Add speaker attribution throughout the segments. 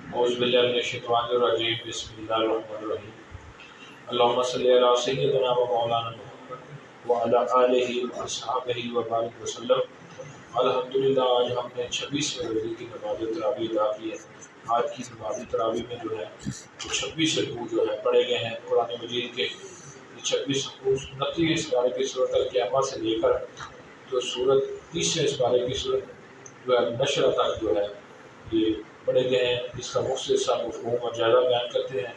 Speaker 1: اعوذ باللہ من الشیطان الرجیم بسم اللہ الرحمن الرحیم اللہم صلی علی سیدنا و مولانا محمد وعلی آلہ واصحابہ وبارک وسلم۔ الحمدللہ آج ہم نے 26ویں روزے کی نماز تراویح ادا کی ہے۔ آج کی نماز تراویح میں جو ہے 26 رکوع جو ہے پڑھے گئے ہیں قرآن مجید کے۔ 26 رکوع 29 پارے کی سورۃ القیامہ سے لے کر جو سورۃ 30 پارے کی سورۃ جو ہے نشر تک جو ہے یہ پڑھے گئے ہیں۔ اس کا مختصر مفہوم اور جائزہ بیان کرتے ہیں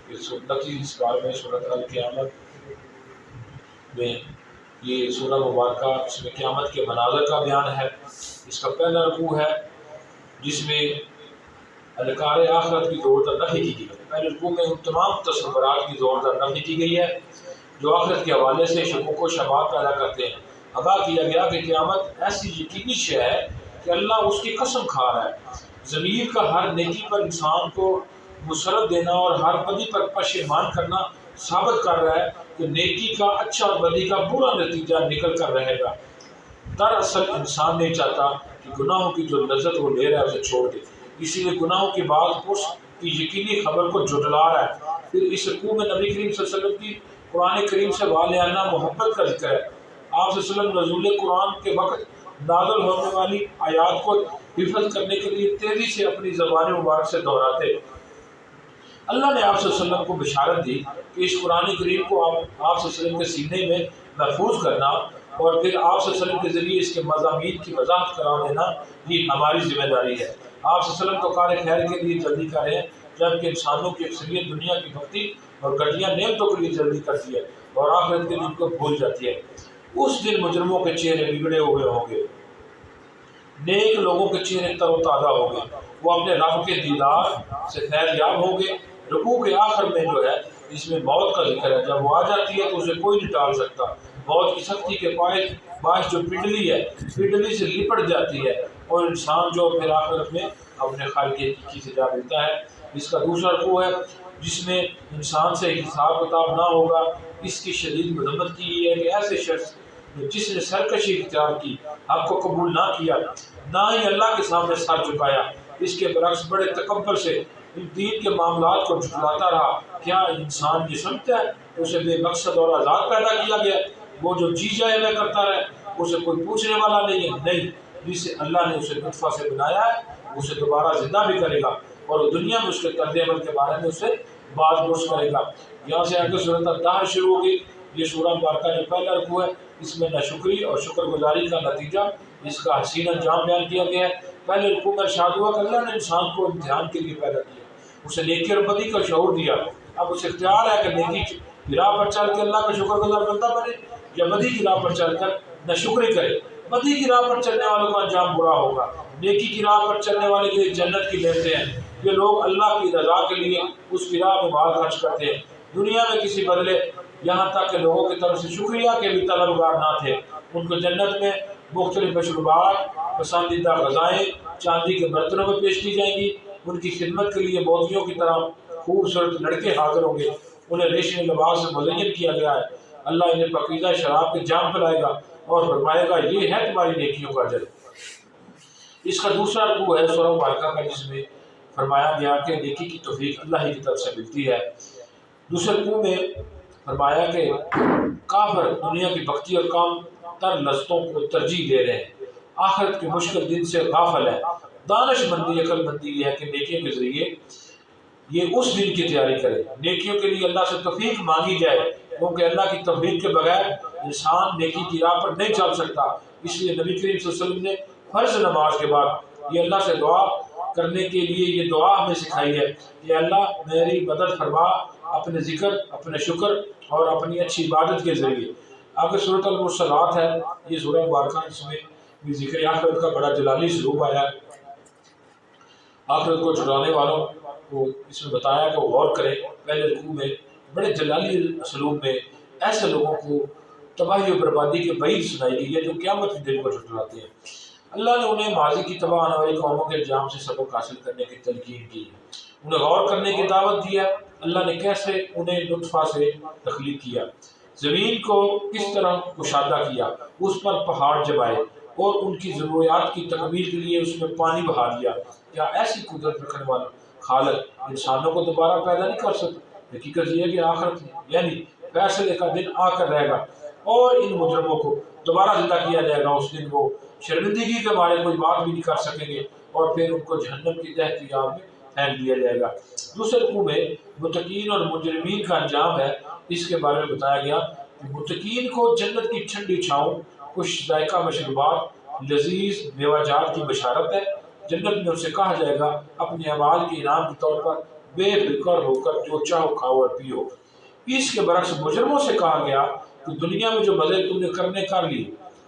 Speaker 1: کہ 29 پارے میں سورۃ القیامہ میں یہ سورہ مبارکہ اس میں قیامت کے مناظر کا بیان ہے۔ اس کا پہلا رکوع ہے جس میں انکار آخرت کی زوردار نفی کی گئی ہے۔ پہلے رکوع میں ان تمام تصورات کی زوردار نفی کی گئی ہے جو آخرت کے حوالے سے شکوک و شبہات پیدا کرتے ہیں۔ آگاہ کیا گیا کہ قیامت ایسی یقینی شے ہے کہ اللہ اس کی قسم کھا رہا ہے۔ ضمیر کا ہر نیکی پر انسان کو مسرت دینا اور ہر بدی پر پشیمان کرنا ثابت کر رہا ہے کہ نیکی کا اچھا اور بدی کا برا نتیجہ نکل کر رہے گا۔ دراصل انسان نہیں چاہتا کہ گناہوں کی جو لذت وہ لے رہا ہے اسے چھوڑ دے، اسی لیے گناہوں کے بعد اس کی یقینی خبر کو جھٹلا رہا ہے۔ پھر اس رکوع میں نبی کریم صلی اللہ علیہ وسلم کی قرآن کریم سے والہانہ محبت کا ذکر ہے۔ آپ صلی اللہ علیہ وسلم نزول قرآن کے وقت نازل ہونے والی آیات کو حفظ کرنے کے لیے تیزی سے اپنی زبان مبارک سے دہراتے۔ اللہ نے آپ صلی اللہ علیہ وسلم کو بشارت دی کہ اس قرآن کریم کو آپ صلی اللہ علیہ وسلم کے سینے میں محفوظ کرنا اور پھر آپ صلی اللہ علیہ وسلم کے ذریعے اس کے مضامین کی وضاحت کرا دینا یہ ہماری ذمہ داری ہے۔ آپ صلی اللہ علیہ وسلم تو کار خیر کے لیے جلدی کریں، جبکہ انسانوں کی اکثریت دنیا کی بھکتی اور گھٹیا نعمتوں کے لیے جلدی کرتی ہے اور آخرت کے دن کو بھول جاتی ہے۔ اس دن مجرموں کے چہرے بگڑے ہوئے ہوں گے، نیک لوگوں کے چہرے تر و تازہ ہوں گے، وہ اپنے رب کے دیدار سے فیض یاب ہوں گے۔ رکوع کے آخر میں جو ہے اس میں موت کا ذکر ہے۔ جب وہ آ جاتی ہے تو اسے کوئی نہیں ٹال سکتا۔ موت کی سختی کے باعث جو پنڈلی ہے، پنڈلی سے لپٹ جاتی ہے اور انسان جو پھر آخرت میں اپنے خالق حقیقی سے جا ملتا ہے۔ اس کا دوسرا رکوع ہے جس میں انسان سے حساب کتاب نہ ہوگا۔ اس کی شدید مذمت کی ہے کہ ایسے شخص جس نے سرکشی اختیار کی، حق کو قبول نہ کیا، نہ ہی اللہ کے سامنے سر جھکایا، اس کے برعکس بڑے تکبر سے دین کے معاملات کو جھٹلاتا رہا، کیا انسان یہ سمجھتا ہے کہ اسے بے مقصد اور آزاد پیدا کیا گیا؟ وہ جو جی جائے میں کرتا رہے، اسے کوئی پوچھنے والا نہیں ہے؟ نہیں، جسے اللہ نے اسے نطفہ سے بنایا ہے اسے دوبارہ زندہ بھی کرے گا اور دنیا میں اس کے طرز عمل کے بارے میں اسے باز پرس کرے گا۔ یہاں سے آگے سورۃ الدہر شروع ہوگی۔ یہ سورہ مبارکہ جو پہلا رکوع ہے اس میں ناشکری اور شکر گزاری کا نتیجہ اس کا حسین انجام بیان کیا گیا ہے۔ پہلے رکوع میں ارشاد ہوا کہ اللہ نے انسان کو امتحان کے لیے پیدا کیا، اسے نیکی اور بدی کا شعور دیا۔ اب اسے اختیار ہے کہ نیکی کی راہ پر چل کے اللہ کا شکر گزار بندہ بنے یا بدی کی راہ پر چل کر ناشکری کرے۔ بدی کی راہ پر چلنے والوں کا انجام برا ہوگا، نیکی کی راہ پر چلنے والے کے لیے جنت کی نعمتیں ہیں۔ یہ لوگ اللہ کی رضا کے لیے اس کی راہ میں مال خرچ کرتے ہیں، دنیا میں کسی بدلے، یہاں تک کہ لوگوں کی طرف سے شکریہ کے بھی طلبگار نہ تھے۔ ان کو جنت میں مختلف مشروبات، پسندیدہ غذائیں چاندی کے برتنوں میں پیش کی جائیں گی۔ ان کی خدمت کے لیے موتیوں کی طرح خوبصورت لڑکے حاضر ہوں گے، انہیں ریشمی لباس سے مزین کیا گیا ہے۔ اللہ انہیں پاکیزہ شراب کے جام پلائے گا اور فرمائے گا یہ ہے تمہاری نیکیوں کا اجر۔ اس کا دوسرا رکوع ہے سورہ مبارکہ کا جس میں فرمایا گیا کہ نیکی کی توفیق اللہ ہی کی طرف سے ملتی ہے۔ دوسرے رکوع میں فرمایا کہ کافر دنیا کی بختی اور کام تر لذتوں کو ترجیح دے رہے ہیں، آخرت کے مشکل دن سے غافل ہے۔ دانش مندی، عقل مندی یہ ہے کہ نیکیوں کے ذریعے یہ اس دن کی تیاری کرے، نیکیوں کے لیے اللہ سے توفیق مانگی جائے، کیونکہ اللہ کی توفیق کے بغیر انسان نیکی کی راہ پر نہیں چل سکتا۔ اس لیے نبی کریم صلی اللہ علیہ وسلم نے فرض نماز کے بعد یہ اللہ سے دعا کرنے کے لیے یہ دعا ہمیں سکھائی ہے کہ اللہ میری مدد فرما اپنے ذکر، اپنے شکر اور اپنی اچھی عبادت کے ذریعے۔ آگے سورۃ المرسلات ہے، یہ سورہ مبارکہ جس میں بھی ذکر آخرت کا بڑا جلالی اسلوب آیا ہے۔ آخرت کو چھڑانے والوں کو اس میں بتایا کہ وہ غور کریں۔ پہلے رکوع میں بڑے جلالی اسلوب میں ایسے لوگوں کو تباہی و بربادی کے وعید سنائی گئی ہے جو قیامت کے دن کو جھٹلاتے ہیں۔ اللہ نے انہیں ماضی کی تباہ آنے والی قوموں کے انجام سے سبق حاصل کرنے کی تلقین کی ہے، انہیں غور کرنے کی دعوت دی ہے۔ اللہ نے کیسے انہیں نطفہ سے تخلیق کیا، زمین کو کس طرح کشادہ کیا، اس پر پہاڑ جمائے اور ان کی ضروریات کی تکمیل کے لیے اس میں پانی بہا دیا۔ کیا ایسی قدرت رکھنے والا خالق انسانوں کو دوبارہ پیدا نہیں کر سکتا۔ حقیقت یہ ہے کہ آخرت یعنی فیصلے کا دن آ کر رہے گا اور ان مجرموں کو دوبارہ زندہ کیا جائے گا۔ اس دن وہ شرمندگی کے بارے کوئی بات بھی نہیں کر سکیں گے اور پھر ان کو جہنم کی دہتی آگ میں پھینک دیا جائے گا۔ دوسرے رکوع میں متقین اور مجرمین کا انجام ہے، اس کے بارے میں بتایا گیا کہ متقین کو جنت کی ٹھنڈی چھاؤں، خوش ذائقہ مشروبات، لذیذ میوہ جات کی بشارت ہے۔ جنت میں ان سے کہا جائے گا اپنے اعمال کے انعام کے طور پر بے فکر ہو کر جو چاہو کھاؤ اور پیو۔ اس کے برعکس مجرموں سے کہا گیا کہ دنیا میں جو مزے تم نے کرنے کر لی،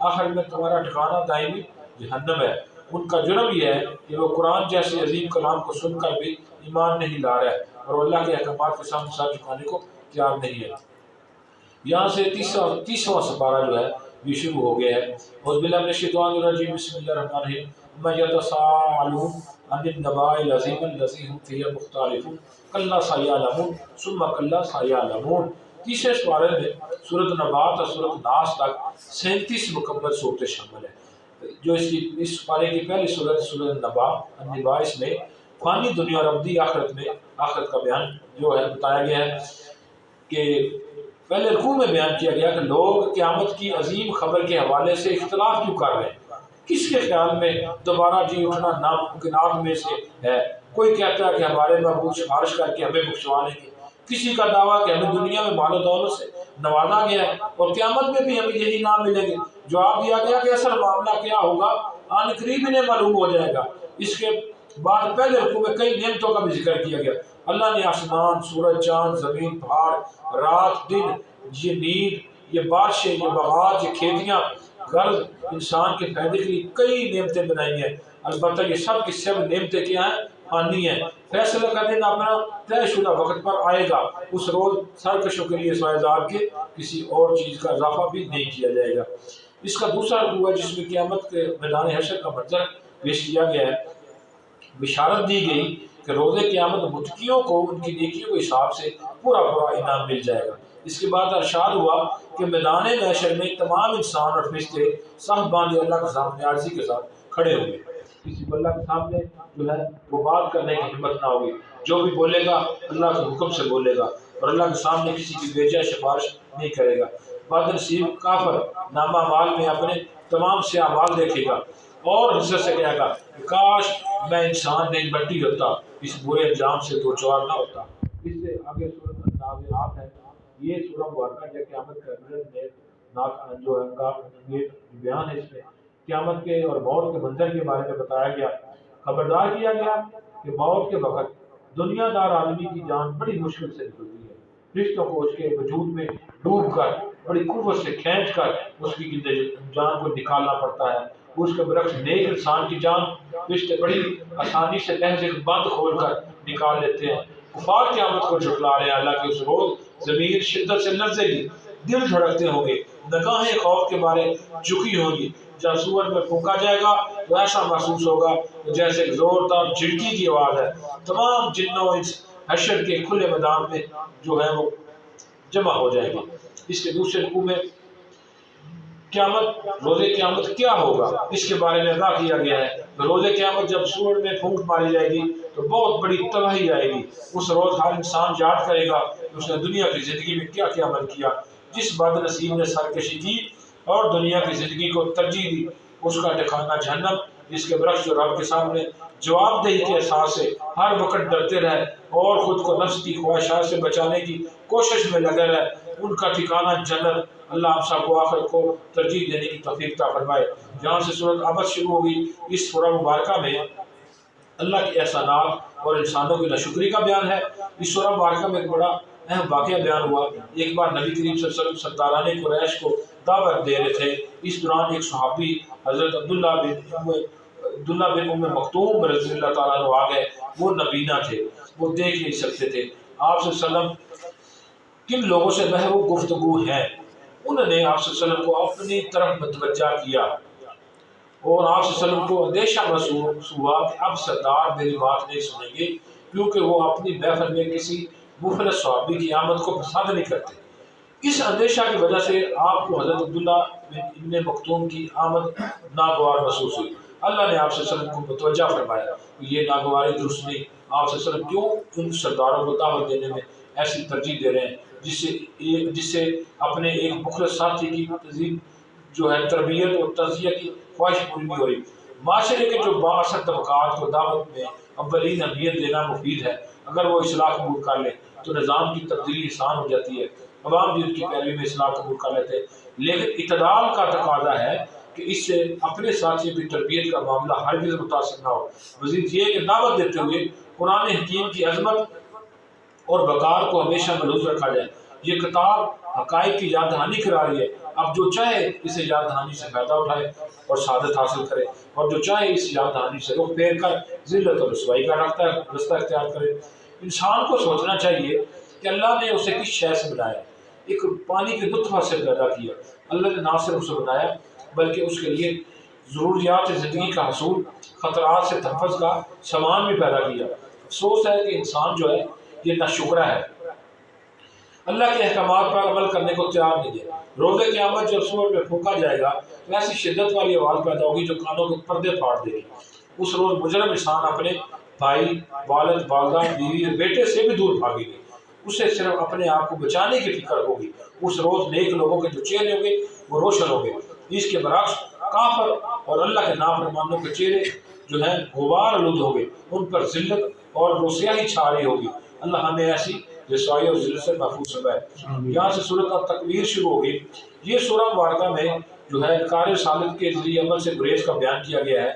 Speaker 1: آخر میں تمہارا ٹھکانہ دائمی جہنم ہے۔ ان کا جرم یہ ہے کہ وہ قرآن جیسے عظیم کلام کو سن کر بھی ایمان نہیں لا رہا ہے اور اللہ کے احکامات کے سامنے سر جھکانے کو تیار نہیں ہے۔ یہاں سے تیسواں سپارہ جو ہے یہ شروع ہو گیا ہے۔ اعوذ باللہ من الشیطان الرجیم، بسم اللہ الرحمن الرحیم۔ اما یتساءلون عن النباء العظیم الذی هم فیہ مختلفون کلا سیعلمون ثم کلا سیعلمون۔ تیسرے سپارے میں سورۃ نبات اور سورۃ ناس تک 37 مکمل صورتیں شامل ہیں۔ جو اس سپارے کی پہلی سورۃ النباء، اس میں فانی دنیا اور ابدی آخرت میں آخرت کا بیان جو ہے بتایا گیا ہے کہ پہلے رکوع میں بیان کیا گیا کہ لوگ قیامت کی عظیم خبر کے حوالے سے اختلاف کیوں کر رہے ہیں، کس کے خیال میں دوبارہ جی اٹھنا ناممکنات میں سے ہے۔ کوئی کہتا ہے کہ ہمارے محبوب سفارش کر کے ہمیں بخشوا لیں گے، کسی کا دعویٰ کہ ہمیں دنیا میں مال و دولت سے نوازا گیا ہے اور قیامت میں بھی ہمیں یہی نام ملیں گے۔ جواب دیا گیا کہ اصل معاملہ کیا ہوگا آن قریب انہیں معلوم ہو جائے گا۔ اس کے بعد پہلے رکوع میں کئی نعمتوں کا بھی ذکر کیا گیا۔ اللہ نے آسمان، سورج، چاند، زمین، پہاڑ، رات، دن، یہ نیند، یہ بارشیں، یہ باغات، یہ کھیتیاں، غرض انسان کے فائدے کے لیے کئی نعمتیں بنائی ہیں۔ البتہ یہ سب کی سب نعمتیں کیا ہیں؟ فانی ہیں۔ فیصلہ کا دن اپنا طے شدہ وقت پر آئے گا، اس روز سرکشوں کے لیے سوائے عذاب کے کسی اور چیز کا اضافہ بھی نہیں کیا جائے گا۔ اس کا دوسرا رکوع ہے جس میں قیامت کے میدان حشر کا منظر پیش کیا گیا ہے۔ بشارت دی گئی کہ روز قیامت متقیوں کو ان کی نیکیوں کے حساب سے پورا انعام مل جائے گا۔ اس کے بعد ارشاد ہوا کہ میدان محشر میں تمام انسان اور فرشتے صف باندھے اللہ کے سامنے عاجزی کے ساتھ کھڑے ہوں گے۔ کسی کو اللہ کے سامنے جو ہے وہ بات کرنے کی ہمت نہ ہوگی، جو بھی بولے گا اللہ کے حکم سے بولے گا اور اللہ کے سامنے کسی کی بےجا سفارش نہیں کرے گا۔ بد نصیب کافر نامہ اعمال میں اپنے تمام سے اعمال دیکھے گا اور حسرت سے کہے گا کہ کاش میں انسان نہیں مٹی ہوتا، اس برے انجام سے دو چار نہ ہوتا۔ اس سے آگے سورۃ النازعات ہے۔ یہ سورہ مبارکہ جو قیامت کا جو ہے بیان ہے، اس میں قیامت کے اور موت کے منظر کے بارے میں بتایا گیا، خبردار کیا گیا کہ موت کے وقت دنیا دار آدمی کی جان بڑی مشکل سے نکلتی ہے۔ فرشتوں کو اس کے وجود میں ڈوب کر بڑی قوت سے کھینچ کر اس کی جان کو نکالنا پڑتا ہے۔ اس کے برعکس نیک انسان کی جان فرشتے بڑی آسانی سے لہجے بند کھول کر نکال لیتے ہیں۔ کفار قیامت کو جھٹلا رہے ہیں۔ اللہ کے اس روز زمین شدت سے لرزے گی، دل دھڑکتے ہوں گے، نگاہیں خوف کے مارے جھکی ہوں گی۔ جب سور میں پھونکا جائے گا تو ایسا محسوس ہوگا جیسے ایک زوردار جھڑکی کی آواز ہے۔ تمام جنوں اس حشر کے کھلے میدان میں جو ہے وہ جمع ہو جائیں گے۔ اس کے دوسرے رکوع میں قیامت، روز قیامت کیا ہوگا اس کے بارے میں آگاہ کیا گیا ہے۔ روز قیامت جب سور میں پھونک ماری جائے گی تو بہت بڑی تباہی آئے گی۔ اس روز ہر انسان یاد کرے گا کہ اس نے دنیا کی زندگی میں کیا کیا عمل کیا۔ جس بد نصیب نے سرکشی کی اور دنیا کی زندگی کو ترجیح دی اس کا ٹھکانہ جہنم۔ اس کے برعکس جو رب کے سامنے جواب دہی کے احساس سے ہر وقت ڈرتے رہے اور خود کو نفس کی خواہشات سے بچانے کی کوشش میں لگے رہے، ان کا ٹھکانہ جنت۔ اللہ ہم سب کو آخر کو ترجیح دینے کی توفیق عطا فرمائے۔ جہاں سے سورۃ عبس شروع ہوگی، اس سورہ مبارکہ میں اللہ کے احسانات اور انسانوں کی ناشکری کا بیان ہے۔ اس سورہ مبارکہ میں ایک بڑا اہم واقعہ بیان ہوا۔ ایک بار نبی کریم صلی اللہ علیہ وسلم سرداران قریش کو دعوت دے رہے تھے۔ اس دوران ایک صحابی حضرت عبداللہ بن ام مکتوم رضی اللہ تعالیٰ عنہ آ گئے۔ وہ نبینا تھے، وہ دیکھ نہیں سکتے تھے۔ آپ صلی اللہ علیہ وسلم کن لوگوں سے محبوب گفتگو ہیں، انہوں نے آپ صلی اللہ علیہ وسلم کو اپنی طرف متوجہ کیا اور آپ صلی اللہ علیہ وسلم کو اندیشہ محسوس ہوا کہ اب سردار میری بات نہیں سنیں گے، کیونکہ وہ اپنی محفل میں کسی مفلس صحابی کی آمد کو پسند نہیں کرتے۔ اس اندیشہ کی وجہ سے آپ کو حضرت عبداللہ بن ابن مکتوم کی آمد ناگوار محسوس ہوئی۔ اللہ نے آپ صلی اللہ علیہ وسلم کو متوجہ فرمایا کہ یہ ناگواری درست نہیں، آپ صلی اللہ علیہ وسلم کیوں ان سرداروں کو دعوت دینے میں ایسی ترجیح دے رہے ہیں جس سے اپنے ایک مخلص ساتھی کی تہذیب جو ہے تربیت اور تجزیہ کی خواہش پوری نہیں ہو رہی۔ معاشرے کے جو بااثر طبقات کو دعوت میں اولین اہمیت دینا مفید ہے، اگر وہ اصلاح قبول کر لیں تو نظام کی تبدیلی آسان ہو جاتی ہے، عوام بھی ان کی پیروی میں اصلاح قبول کر لیتے ہیں۔ لیکن اعتدال کا تقاضا ہے کہ اس سے اپنے ساتھیوں کی تربیت کا معاملہ ہرگز متاثر نہ ہو۔ مزید یہ کہ دعوت دیتے ہوئے قرآن حکیم کی عظمت اور وقار کو ہمیشہ ملحوظ رکھا جائے۔ یہ کتاب حقائق کی یاد دہانی کرا رہی ہے، اب جو چاہے اسے یاد دہانی سے فائدہ اٹھائے اور سعادت حاصل کرے، اور جو چاہے اس یاد دہانی سے رخ پھیر کر ذلت اور رسوائی کا رستہ اختیار کرے۔ انسان کو سوچنا چاہیے کہ اللہ نے اسے کس شے سے بنایا۔ ایک پانی کے نطفہ سے پیدا کیا، اللہ نے نہ صرف اسے بنایا بلکہ اس کے لیے ضروریات زندگی کا حصول، خطرات سے تحفظ کا سامان بھی پیدا کیا۔ افسوس ہے کہ انسان جو ہے یہ ناشکرا ہے، اللہ کے احکامات پر عمل کرنے کو تیار نہیں ہے۔ روز قیامت جب صبح میں پھونکا جائے گا تو ایسی شدت والی آواز پیدا ہوگی جو کانوں کے پردے پھاڑ دے گی۔ اس روز مجرم انسان اپنے بھائی، والد، والدہ، بیوی اور بیٹے سے بھی دور بھاگے گی، اسے صرف اپنے آپ کو بچانے کی فکر ہوگی۔ اس روز نیک لوگوں کے جو چہرے ہوں گے وہ روشن ہوں گے، اس کے برعکس کافر اور اللہ کے نافرمانوں کے چہرے جو ہیں غبار آلود ہوں گے، ان پر ذلت اور رسوائی چھا رہی ہوگی۔ اللہ ہمیں ایسی رسوائی اور ذلت سے محفوظ فرمائے۔ یہاں سے سورۃ التکویر شروع ہوگی۔ یہ سورہ مبارکہ میں جو ہے کار سالت کے ذریعے عمل سے گریز کا بیان کیا گیا ہے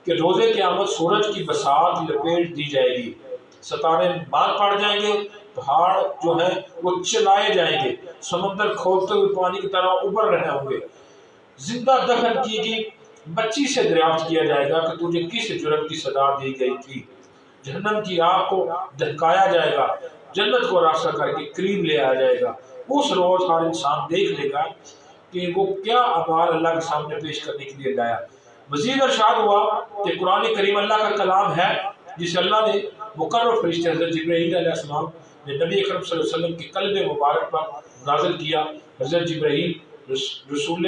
Speaker 1: کہ روز قیامت سورج کی بساط لپیٹ دی جائے گی، ستارے مار پڑ جائیں گے، پہاڑ جو ہیں وہ چلائے جائیں گے، سمندر کھولتے ہوئے پانی کی طرح ابھر رہے ہوں گے، زندہ دفن کی گئی بچی سے دریافت کیا جائے گا کہ تجھے کس جرم کی سزا دی گئی تھی، جہنم کی آگ کو دہکایا جائے گا، جنت کو راستہ کر کے قریب لے آیا جائے گا۔ اس روز ہر انسان دیکھ لے گا کہ وہ کیا اعمال اللہ کے سامنے پیش کرنے کے لیے لایا۔ مزید ارشاد ہوا کہ قرآن کریم اللہ کا کلام ہے جسے اللہ نے مقرر فرشتے حضرت جبرائیل علیہ السلام نے نبی اکرم صلی اللہ علیہ وسلم کی قلب مبارک پر نازل کیا۔ حضرت جبرائیل رسول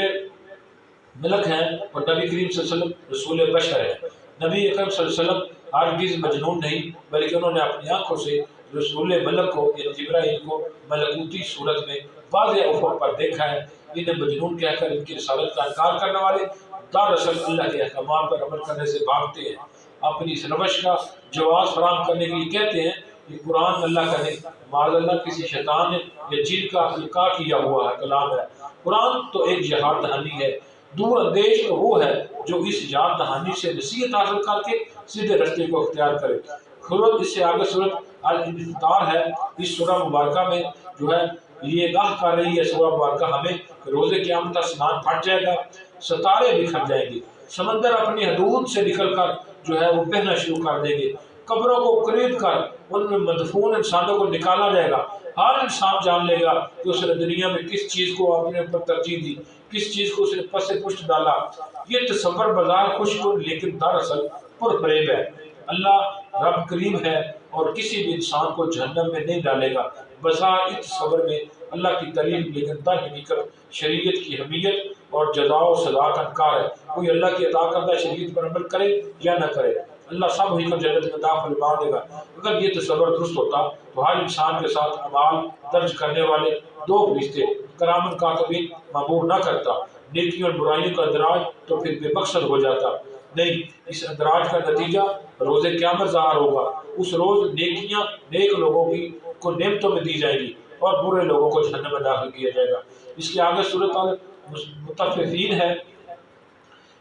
Speaker 1: ملک ہیں اور نبی کریم صلی اللہ علیہ وسلم رسول بشر ہے۔ نبی اکرم صلی اللہ علیہ وسلم ہرگز مجنون نہیں، بلکہ انہوں نے اپنی آنکھوں سے رسول ملک کو یعنی جبرائیل کو ملکوتی صورت میں واضح افق پر دیکھا ہے۔ انہیں مجنون کہہ کر ان کی رسالت کا انکار کرنے والے دراصل اللہ کے احکامات پر عمل کرنے سے بھاگتے ہیں، اپنی اس روش کا جواز فراہم کرنے کے لیے کہتے ہیں کہ قرآن اللہ کا نہیں، معاذ اللہ کسی شیطان یا جن کا القاء کیا ہوا ہے کلام ہے۔ قرآن تو ایک یاد دہانی ہے، دور اندیش تو وہ ہے جو اس یاد دہانی سے نصیحت حاصل کر کے سیدھے رستے کو اختیار کرے۔ خود اس سے آگے صورت الانفطار ہے۔ اس سورہ مبارکہ میں جو ہے یہ گاہ کر رہی ہے سورہ مبارکہ ہمیں کہ روز قیامت آسمان پھٹ جائے گا، ستارے بکھر جائیں گے، سمندر اپنی حدود سے نکل کر جو ہے وہ بہنا شروع کر دیں گے، قبروں کو قرید کر ان میں مدفون انسانوں کو نکالا جائے گا۔ ہر انسان جان لے گا کہ اس نے دنیا میں کس چیز کو اپنے اوپر ترجیح دی، کس چیز کو اس نے پس پشت ڈالا۔ یہ تصور بظاہر خوشگوار لیکن دراصل پرفریب ہے۔ اللہ رب کریم ہے اور کسی بھی انسان کو جہنم میں نہیں ڈالے گا۔ بظاہر اس تصور میں اللہ کی تعریف لیکن در حقیقت شریعت کی اہمیت اور جزا و سزا کا انکار ہے۔ کوئی اللہ کی عطا کردہ شریعت پر عمل کرے یا نہ کرے، اللہ سب ہی کو جنت میں داخل فرما دے گا۔ اگر یہ تصور درست ہوتا تو ہر انسان کے ساتھ اعمال درج کرنے والے دو فرشتے کرامن کاتبین مامور نہ کرتا، نیکیوں اور برائیوں کا اندراج تو پھر بے مقصد ہو جاتا۔ نہیں، اس اندراج کا نتیجہ روز قیامت ظاہر ہوگا۔ اس روز نیکیاں نیک لوگوں کی کو نعمتوں میں دی جائیں گی اور برے لوگوں کو جہنم میں داخل کیا جائے گا۔ اس کے آگے سورۃ المطففین ہے۔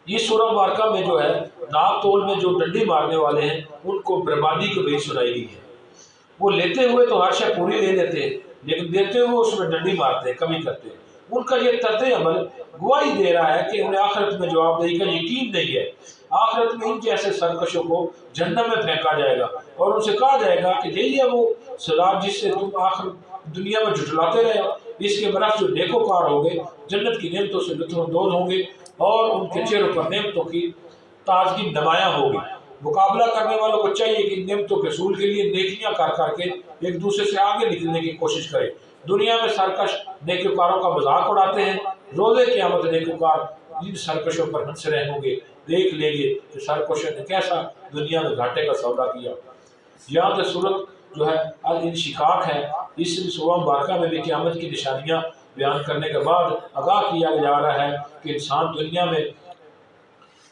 Speaker 1: یہ سورہ مبارکہ میں جو ہے ناک تول میں جو ڈنڈی مارنے والے ہیں ان کو بربادی کی وعید سنائی گئی ہے۔ وہ لیتے ہوئے تو ہر شے پوری لے لیتے ہیں لیکن دیتے ہوئے اس میں ڈنڈی مارتے ہیں، کمی کرتے ہیں۔ ان کا یہ طرز عمل گواہی دے رہا ہے کہ انہیں آخرت میں جواب دہی کا یقین نہیں ہے۔ آخرت میں ان جیسے سرکشوں کو جہنم میں پھینکا جائے گا اور ان سے کہا جائے گا کہ یہی ہے وہ سزا جس سے تم آخر دنیا میں جھٹلاتے رہے۔ اس کے برعکس جو نیکوکار ہوں گے جنت کی نعمتوں سے لطف اندوز ہوں گے اور ان کے چہروں پر نعمتوں کی تازگی نمایاں ہوگی۔ مقابلہ کرنے والوں کو چاہیے کہ ان نعمتوں کے حصول کے لیے نیکیاں کر کر کے ایک دوسرے سے آگے نکلنے کی کوشش کرے۔ دنیا میں سرکش نیکوکاروں کا مذاق اڑاتے ہیں، روز قیامت نیکوکار ان سرکشوں پر ہنس رہے ہوں گے۔ دیکھ لیں گے کہ سرکشوں نے کیسا دنیا میں گھاٹے کا سودا کیا۔ یہاں تک صورت جو ہے الانشقاق ہے، اس سورہ مبارکہ میں بھی قیامت کی نشانیاں بیان کرنے کے بعد آگاہ کیا جا رہا ہے کہ انسان دنیا میں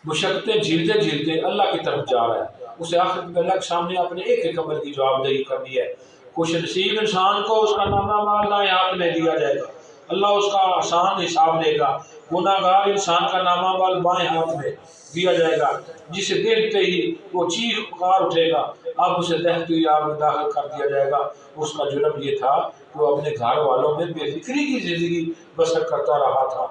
Speaker 1: مشقتیں جھیلتے جھیلتے اللہ کی طرف جا رہا ہے، اسے آخرت میں اللہ کے سامنے اپنے ایک ایک عمل کی جواب دہی کرنی ہے۔ خوش نصیب انسان کو اس کا نامہ مال دائیں ہاتھ میں دیا جائے گا، اللہ اس کا آسان حساب لے گا۔ گناہ گار انسان کا نامہ مال بائیں ہاتھ میں دیا جائے گا، جسے دیکھتے ہی وہ چیخ پکار اٹھے گا، اب اسے دہتی ہوئی آگ میں داخل کر دیا جائے گا۔ اس کا جرم یہ تھا کہ وہ اپنے گھر والوں میں بے فکری کی زندگی بسر کرتا رہا تھا،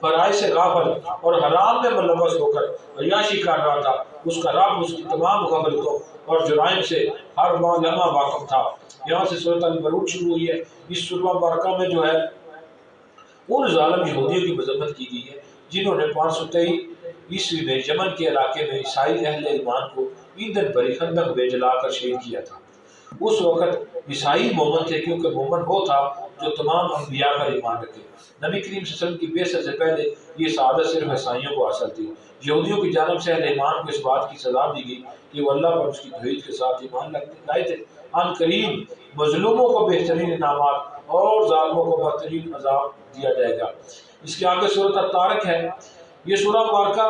Speaker 1: فرائض سے غافل اور حرام میں ملوث ہو کر عیاشی کر رہا تھا۔ اس کا رب اس کی تمام غفلتوں اور جرائم سے ہر لمحہ واقف تھا۔ یہاں سے سورۃ البروج شروع ہوئی ہے۔ اس سورہ مبارکہ میں جو ہے ان ظالم یہودیوں کی مذمت کی گئی ہے جنہوں نے 523 عیسوی میں یمن کے علاقے میں عیسائی اہل ایمان کو ایندھن بھری خندق میں جلا کر شہید کیا تھا۔ اس وقت عیسائی مومن تھے، کیونکہ مومن وہ تھا جو تمام انبیاء پر ایمان رکھے۔ نبی کریم صلی اللہ علیہ وسلم کی بعثت سے پہلے یہ سعادت صرف عیسائیوں کو حاصل تھی۔ یہودیوں کی جانب سے اہل ایمان کو اس بات کی سزا دی گئی کہ وہ اللہ پر اس کی توحید کے ساتھ ایمان لائے تھے۔ ان قریب مظلوموں کو بہترین انعامات اور ظالموں کو بہترین عذاب دیا جائے گا۔ اس کے آگے سورۃ الطارق ہے۔ یہ سورہ مبارکہ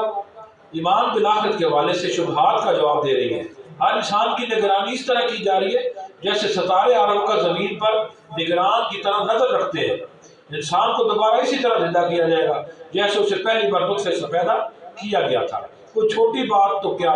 Speaker 1: ایمان بالآخرت کے حوالے سے شبہات کا جواب دے رہی ہے۔ ہر انسان کی نگرانی اس طرح کی جا رہی ہے جیسے ستارے عالم کا زمین پر نگران کی طرح نظر رکھتے ہیں۔ انسان کو دوبارہ اسی طرح زندہ کیا جائے گا جیسے اسے پہلی بار نطفے سے پیدا کیا گیا تھا۔ کوئی چھوٹی بات تو کیا،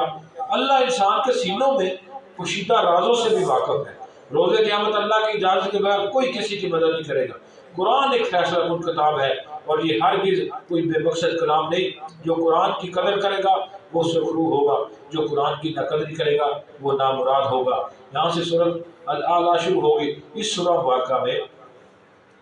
Speaker 1: اللہ انسان کے سینوں میں پوشیدہ رازوں سے بھی واقف ہے۔ روز قیامت اللہ کی اجازت کے بغیر کوئی کسی کی مدد نہیں کرے گا۔ قرآن ایک فیصلہ کن کتاب ہے اور یہ ہرگز کوئی بے مقصد کلام نہیں۔ جو قرآن کی قدر کرے گا وہ سرخرو ہوگا، جو قرآن کی ناقدری کرے گا وہ نامراد ہوگا۔ یہاں سے سورۃ الاعلیٰ شروع ہوگی۔ اس سورہ مبارکہ میں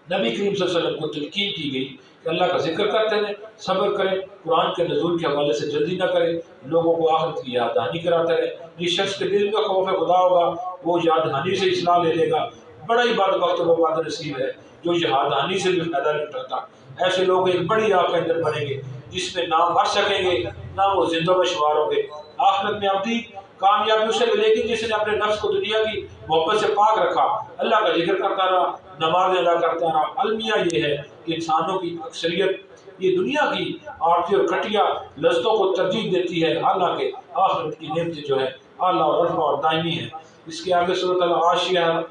Speaker 1: نبی کریم صلی اللہ علیہ وسلم کو تلقین کی گئی کہ اللہ کا ذکر کرتے رہیں، صبر کریں، قرآن کے نزول کے حوالے سے جلدی نہ کریں، لوگوں کو آخرت کی یاد دہانی کراتے رہیں۔ جس شخص کے دل میں خوف خدا ہوگا وہ یاد دہانی سے اصلاح لے لے گا۔ بڑا ہی بدبخت و بد نصیب ہے جو یاد دہانی سے بھی فائدہ نہیں اٹھاتا۔ ایسے لوگ ایک بڑی آگ کے اندر بنیں گے جس میں نہ مر سکیں گے نہ وہ زندوں میں شمار ہوں گے۔ آخرت میں ابدی کامیابی اسے ملے گی جس نے اپنے نفس کو دنیا کی محبت سے پاک رکھا، اللہ کا ذکر کرتا رہا، نماز ادا کرتا رہا۔ المیہ یہ ہے کہ انسانوں کی اکثریت یہ دنیا کی عارضی اور گھٹیا لذتوں کو ترجیح دیتی ہے، حالانکہ آخرت کی نعمتیں جو ہے اعلیٰ اور رفع اور دائمی ہے۔ اس کے آگے سورۃ الغاشیہ ہے۔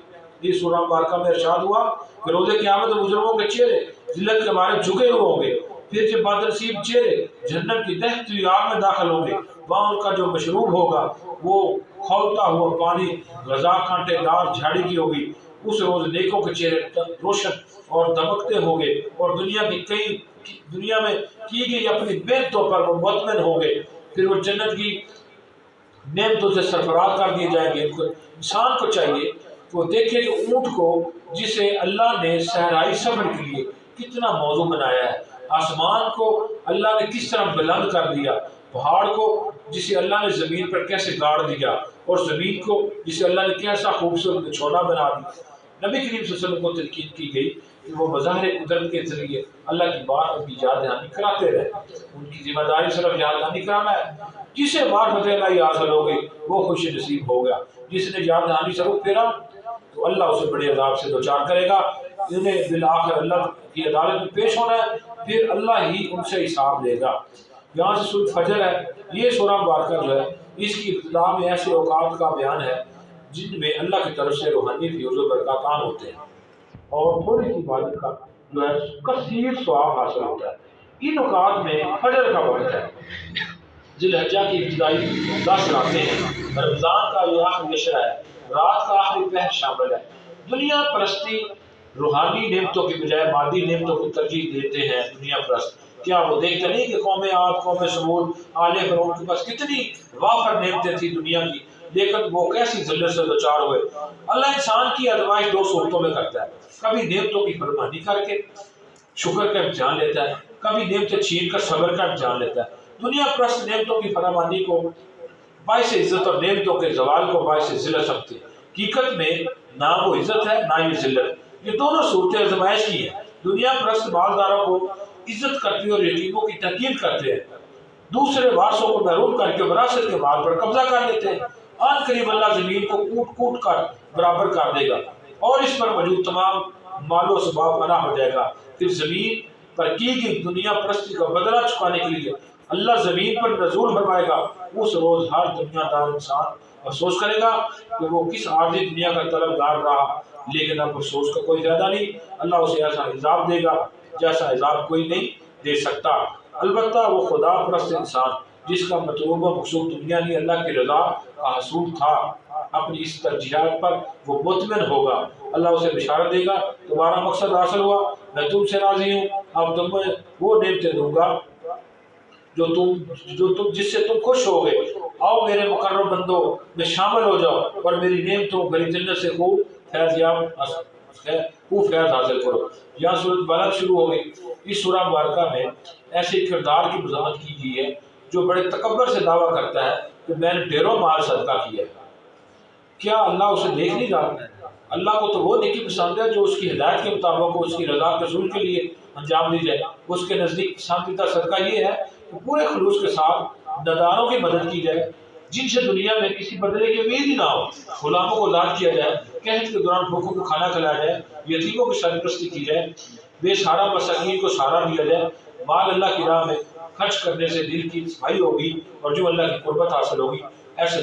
Speaker 1: یہ سورہ مبارکہ میں ارشاد ہوا کہ روز قیامت مجرموں کے چہرے ذلت کے مارے جھکے ہوئے ہوں گے، پھر جب بدنصیب چہرے جہنم کی دہتی ہوئی آگ میں داخل ہوں گے، وہاں ان کا جو مشروب ہوگا وہ کھولتا ہوا پانی غذا کانٹے دار جھاڑی کی ہوگی۔ اس روز نیکوں کے چہرے روشن اور دمکتے ہوں گے اور دنیا میں کی گئی اپنی محنتوں پر وہ مطمئن ہوں گے، پھر وہ جنت کی نعمتوں سے سرفراز کر دیے جائیں گے۔ انسان کو چاہیے کہ وہ دیکھے کہ اونٹ کو جسے اللہ نے صحرائی سفر کے لیے کتنا موزوں بنایا ہے، آسمان کو اللہ نے کس طرح بلند کر دیا، پہاڑ کو جسے اللہ نے زمین پر کیسے گاڑ دیا، اور زمین کو جسے اللہ نے کیسا خوبصورت بچھونا بنا دیا۔ نبی کریم صلی اللہ علیہ وسلم کو تلقین کی گئی کہ وہ مظاہر قدرت کے ذریعے اللہ کی بات اور کی یاد دہانی کراتے رہے۔ ان کی ذمہ داری صرف یاد دہانی کرانا ہے۔ جسے معرفت الہی حاصل ہو گئی وہ خوش نصیب ہو گیا۔ جس نے یاد دہانی سے رخ پھیرا تو اللہ اسے بڑے عذاب سے دوچار کرے گا۔ انہیں بالآخر اللہ کی عدالت میں پیش ہونا ہے، پھر اللہ ہی ان سے حساب لے گا۔ یہاں سے سورۃ فجر ہے۔ یہ سورہ مبارکہ جو ہے اس کی ابتدا میں ایسے اوقات کا بیان ہے جن میں اللہ کی طرف سے روحانی فیوز و برکات ہوتے ہیں اور تھوڑی سی عبادت کا جو ہے کثیر ثواب حاصل ہوتا ہے۔ ان اوقات میں فجر کا وقت ہے، ذی الحجہ کی ابتدائی 10 راتیں ہیں، رمضان کا یہ آخری عشرہ ہے، رات کا آخری پہر شامل ہے۔ دنیا پرستی روحانی نعمتوں کی بجائے مادی نعمتوں کو ترجیح دیتے ہیں دنیا پرست۔ کیا وہ دیکھتے نہیں کہ قوم عاد، قوم سمود، آل فرعون کے پاس کتنی وافر نعمتیں تھیں دنیا کی، لیکن وہ کیسی ذلت سے دوچار ہوئے۔ اللہ انسان کی آزمائش 2 صورتوں میں کرتا ہے، کبھی نعمتوں کی فرمانی کر کے شکر کا امتحان لیتا ہے، کبھی نعمتیں چھین کر صبر کا امتحان لیتا ہے۔ دنیا پرست نعمتوں کی فرمانی کو باعث عزت اور نعمتوں کے زوال کو باعث ذلت سمجھتے ہیں۔ حقیقت میں نہ وہ عزت ہے نہ یہ ذلت، یہ دونوں صورتیں آزمائش کی ہیں۔ دنیا پرست مالداروں کو عزت کرتے اور یتیموں کی تحقیر کرتے ہیں، دوسرے وارثوں کو محروم کر کے وراثت کے مال پر قبضہ کر لیتے ہیں۔ آن قریب اللہ زمین کو کوٹ کوٹ کر برابر کر دے گا اور اس پر موجود تمام مال و اسباب فنا ہو جائے گا۔ پھر زمین پر کی گئی دنیا پرستی کا بدلہ چکانے کے لیے اللہ زمین پر نزول فرمائے گا۔ اس روز ہر دنیا دار انسان افسوس کرے گا کہ وہ کس عارضی دنیا کا طلبگار رہا، لیکن اب افسوس کا کوئی فائدہ نہیں۔ اللہ اسے ایسا عذاب دے گا جیسا عذاب کوئی نہیں دے سکتا۔ البتہ وہ خدا پرست انسان جس کا مطلوب و مقصود دنیا نہیں اللہ کی رضا کا حصول تھا، اپنی اس ترجیحات پر وہ مطمئن ہوگا۔ اللہ اسے بشارت دے گا تمہارا مقصد حاصل ہوا، میں تم سے راضی ہوں، اب تمہیں وہ نعمتیں دوں گا جو تم جس سے تم خوش ہو گئے۔ آؤ میرے مقرب بندوں میں شامل ہو جاؤ اور میری نعمتوں بھری جنت سے خوب فیض حاصل کرو۔ یہاں سورۃ بلد شروع ہو گئی۔ اس سورہ مبارکہ میں ایسے کردار کی وضاحت کی گئی ہے جو بڑے تکبر سے دعویٰ کرتا ہے کہ میں نے ڈھیروں مال صدقہ کیا ہے۔ کیا اللہ اسے دیکھ نہیں رہا؟ اللہ کو تو وہ نیکی پسند ہے جو اس کی ہدایت کے مطابق اس کی رضا کے حصول کے لیے انجام دی جائے۔ اس کے نزدیک پسندیدہ صدقہ یہ ہے کہ پورے خلوص کے ساتھ نداروں کی مدد کی جائے جن سے دنیا میں کسی بدلے کی امید ہی نہ ہو، غلاموں کو آزاد کیا جائے، قحط کے دوران بھوکوں کو کھانا کھلایا جائے، یتیموں کی سرپرستی کی جائے، بے سہارا مساکین کو سہارا دیا جائے۔ مال اللہ کی راہ میں خرچ کرنے سے دل کی صفائی ہوگی اور جو اللہ کی قربت حاصل ہوگی۔ ایسے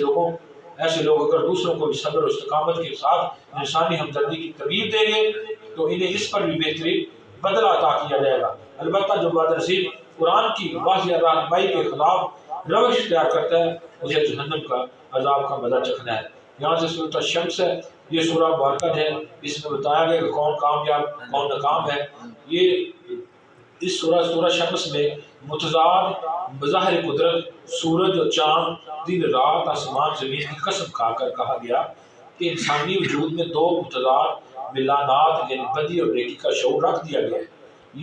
Speaker 1: لوگ اگر دوسروں کو بھی صبر و استقامت کے ساتھ انسانی ہمدردی کی ترغیب دیں گے تو انہیں اس پر بھی بہترین بدلہ عطا کیا جائے گا۔ البتہ جو بد نصیب قرآن کی واضح رہنمائی کے خلاف روش اختیار کرتا ہے اسے جہنم کا عذاب کا مزہ چکھنا ہے۔ یہاں سے سورۃ الشمس ہے، یہ سورہ مبارکہ ہے، اس میں بتایا گیا کہ کون کامیاب کون ناکام ہے۔ یہ اس سورہ شمس میں متضاد بظاہر قدرت سورج اور چاند، دن رات، آسمان زمین کی قسم کھا کر کہا گیا کہ انسانی وجود میں دو متضاد ملانات یعنی بدی اور نیکی کا شعور رکھ دیا گیا ہے۔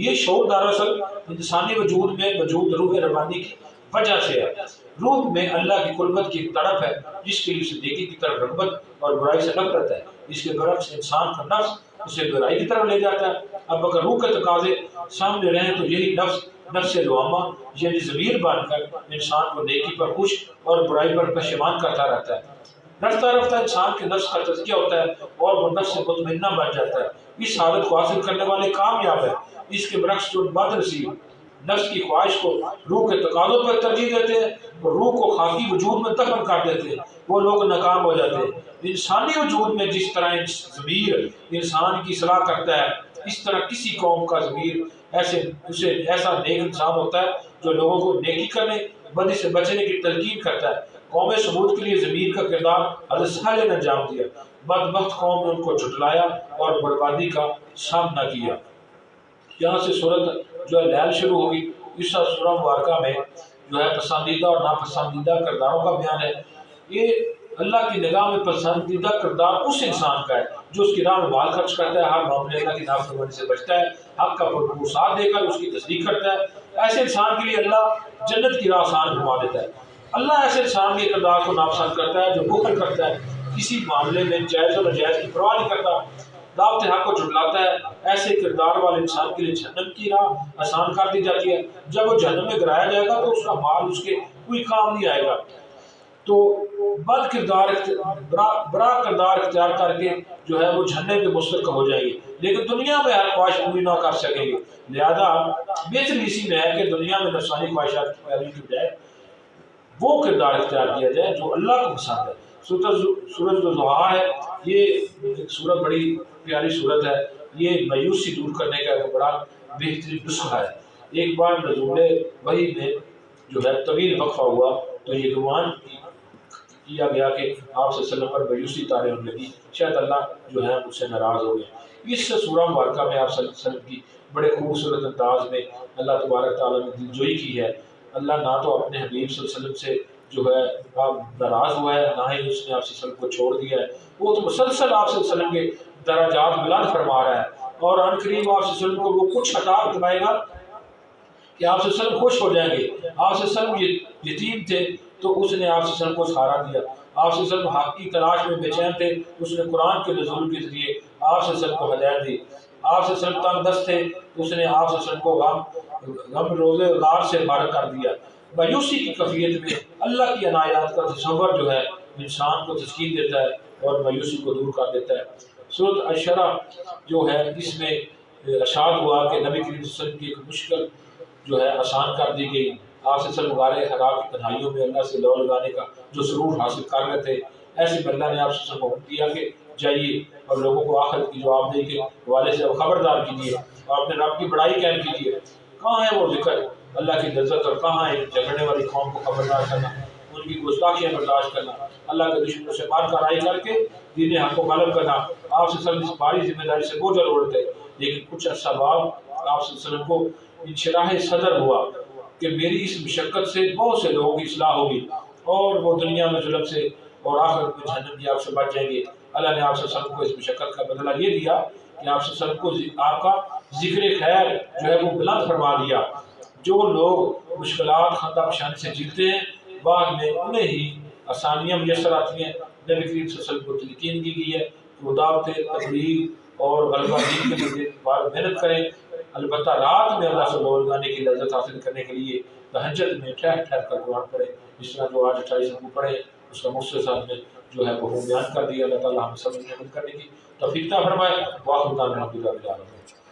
Speaker 1: یہ شعور دراصل انسانی وجود میں موجود روح ربانی کی وجہ سے ہے۔ روح میں اللہ کی قربت کی تڑپ ہے جس کے لیے اسے نیکی کی طرف رغبت اور برائی سے نفرت ہے۔ اس کے برعکس انسان کا نفس اسے برائی کی طرف لے جاتا ہے۔ اب اگر روح کے تقاضے سامنے رہیں تو یہی نفس لوامہ یعنی ضمیر بن کر انسان کو نیکی پر خوش اور برائی پر پشیمان کرتا رہتا ہے۔ رفتہ رفتہ انسان کے نفس کا تزکیہ ہوتا ہے اور وہ نفس مطمئنہ بن جاتا ہے۔ اس حالت کو حاصل کرنے والے کامیاب ہیں۔ اس کے برعکس جو بد نصیب نفس کی خواہش کو روح کے تقاضوں پر ترجیح دیتے ہیں اور روح کو خاکی وجود میں دفن کر دیتے ہیں، وہ لوگ ناکام ہو جاتے ہیں۔ انسانی وجود میں جس طرح ضمیر انسان کی اصلاح کرتا ہے، اس طرح کسی قوم کا ضمیر ایسا نیک انسان ہوتا ہے جو لوگوں کو نیکی کرنے بدی سے بچنے کی تلقین کرتا ہے۔ قوم ثمود کے لیے ضمیر کا کردار حضرت صالح نے انجام دیا۔ بدبخت قوم نے ان کو جھٹلایا اور بربادی کا سامنا کیا۔ یہاں سے سورت جو ہے لیل شروع ہوگی۔ اس سورہ مبارکہ میں جو ہے پسندیدہ اور ناپسندیدہ کرداروں کا بیان ہے۔ یہ اللہ کی نگاہ میں پسندیدہ کردار اس انسان کا ہے جو اس کی راہ میں مال خرچ کرتا ہے، ہر معاملے اللہ کی نافرمانی سے بچتا ہے، حق کا بھرپور ساتھ دے کر اس کی تصدیق کرتا ہے۔ ایسے انسان کے لیے اللہ جنت کی راہ آسان گھما دیتا ہے۔ اللہ ایسے انسان کے کردار کو ناپسند کرتا ہے جو بخل کرتا ہے، کسی معاملے میں جائز و ناجائز کی پرواہ نہیں کرتا، دعوت حق کو جھٹلاتا ہے۔ ایسے کردار والے انسان کے لیے جہنم کی راہ آسان کر دی جاتی ہے۔ جب وہ جہنم میں گرایا جائے گا تو اس کا مال اس کے کوئی کام نہیں آئے گا۔ تو برا کردار اختیار کر کے جو ہے وہ جہنم کے مستحق ہو جائیں گے، لیکن دنیا میں ہر خواہش پوری نہ کر سکیں گے۔ لہذا بہتر اسی میں ہے کہ دنیا میں نفسانی خواہشات کی پیروی کی بجائے وہ کردار اختیار کیا جائے جو اللہ کو پسند ہے۔ سورۃ الضحیٰ ہے، یہ ایک سورت بڑی پیاری سورت ہے۔ یہ مایوسی دور کرنے کا ایک بڑا بہترین نسخہ ہے۔ ایک بار نزول وحی میں جو ہے طویل وقفہ ہوا تو یہ گمان کیا گیا کہ آپ صلی اللہ علیہ وسلم پر مایوسی طاری ہونے لگی، شاید اللہ جو ہے مجھ سے ناراض ہو گئے۔ اس سورہ مبارکہ میں آپ صلی اللہ علیہ وسلم کی بڑے خوبصورت انداز میں اللہ تبارک تعالیٰ نے دلجوئی کی ہے۔ اللہ نہ تو اپنے حبیب صلی اللہ علیہ وسلم سے جو ہے ناراض ہوا ہے، نہ ہی اس نے آپ صلی اللہ علیہ وسلم کو چھوڑ دیا ہے۔ وہ تو مسلسل آپ صلی اللہ علیہ وسلم کے درجات بلند فرما رہا ہے اور عنقریب آپ صلی اللہ علیہ وسلم کو وہ کچھ عطا فرمائے گا کہ آپ صلی اللہ علیہ وسلم خوش ہو جائیں گے۔ آپ صلی اللہ علیہ وسلم یتیم تھے تو اس نے آپ صلی اللہ علیہ وسلم کو سہارا دیا۔ آپ صلی اللہ علیہ وسلم حق کی تلاش میں بے چین تھے، اس نے قرآن کے نزول کے ذریعے آپ صلی اللہ علیہ وسلم کو ہدایت دی۔ آپ صلی اللہ علیہ وسلم تنگ دست تھے، اس نے آپ صلی اللہ علیہ وسلم کو غم روزے غار سے فارغ کر دیا۔ مایوسی کی کیفیت میں اللہ کی عنایات کا تصور جو ہے انسان کو تسکین دیتا ہے اور مایوسی کو دور کر دیتا ہے۔ سورۃ الشرح جو ہے اس میں ارشاد ہوا کہ نبی کریم صلی اللہ علیہ وسلم کی ایک مشکل جو ہے آسان کر دی گئی۔ آپ سے سب غارِ حرا کی تنہائیوں میں اللہ سے لو لگانے کا جو سرور حاصل کر رہے تھے، ایسے میں اللہ نے آپ سے حکم دیا کہ جائیے اور لوگوں کو آخرت کی جواب دے کے حوالے سے خبردار کیجیے اور اپنے رب کی بڑائی قائم کیجیے۔ کہاں ہے وہ ذکر اللہ کی لذت، اور کہاں ہے جھگڑنے والی قوم کو خبردار کرنا، ان کی گستاخیاں برداشت کرنا، اللہ کے دشمنوں سے مار کرائی کر کے دین حق کو غالب کرنا۔ آپ سے سب اس باری ذمہ داری سے بوجھل اڑتے، لیکن کچھ عرصہ بعد آپ صلی اللہ علیہ وسلم کو انشراح صدر ہوا کہ میری اس مشقت سے بہت سے لوگوں کی اصلاح ہوگی اور وہ دنیا میں ظلم سے اور آخرت میں جہنم کی آگ سے بچ جائیں گے۔ اللہ نے آپ صلی اللہ علیہ وسلم کو اس مشقت کا بدلہ یہ دیا کہ آپ صلی اللہ علیہ وسلم کو آپ کا ذکر خیر جو ہے وہ بلند فرما دیا۔ جو لوگ مشکلات خندہ پریشانی سے جیتے ہیں بعد میں انہیں ہی آسانیاں میسر آتی ہیں۔ نبی کریم صلی اللہ علیہ وسلم کو تلقین کی گئی ہے کہ وہ دعوت تبلیغ اور غلبہ دین کے لیے محنت کریں، البتہ رات میں اللہ سے لو لگانے کی لذت حاصل کرنے کے لیے تہجد میں ٹھہر ٹھہر کر قرآن پڑھیں، جس طرح جو آج 28 رکوع پڑھے اس کا مختصر میں جو ہے وہ بیان کر دیا۔ اللہ تعالیٰ ہمیں سمجھ محنت کرنے کی توفیق عطا فرمائے۔ واخر دعوانا الحمدللہ رب العالمین۔